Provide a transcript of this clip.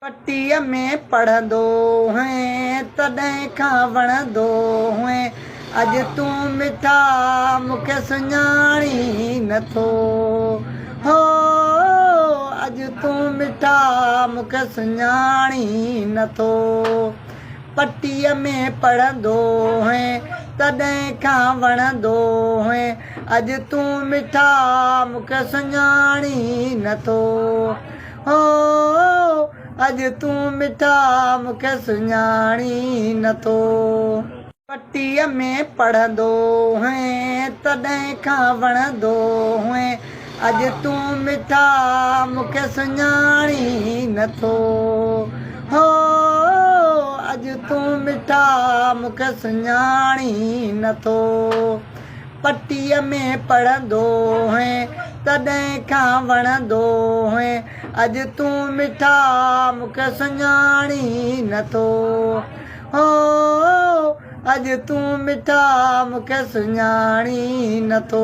पट्टीअ में पढ़ंदो हैं तॾहिं खां वणंदो हैं अॼु तूं मिठा मूंखे सुञाणी नथो हो अॼु तूं मिठा मूंखे सुञाणी नथो पट्टीअ में पढ़ंदो हैं तॾहिं खां वणंदो हैं अॼु तूं मिठा मूंखे सुञाणी नथो हो अॼु तूं मिठा मूंखे सुञाणी नथो पट्टीअ में पढ़ंदो हैं तॾहिं खां वणंदो हैं अॼु तूं मिठा मूंखे सुञाणी नथो हो अॼु तूं मिठा मूंखे सुञाणी नथो पट्टीअ में पढ़ंदो हैं तॾहिं खां वणंदो हैं अॼु तूं मिठा मूंखे सुञाणी नथो हो अॼु तूं मिठा मूंखे सुञाणी नथो।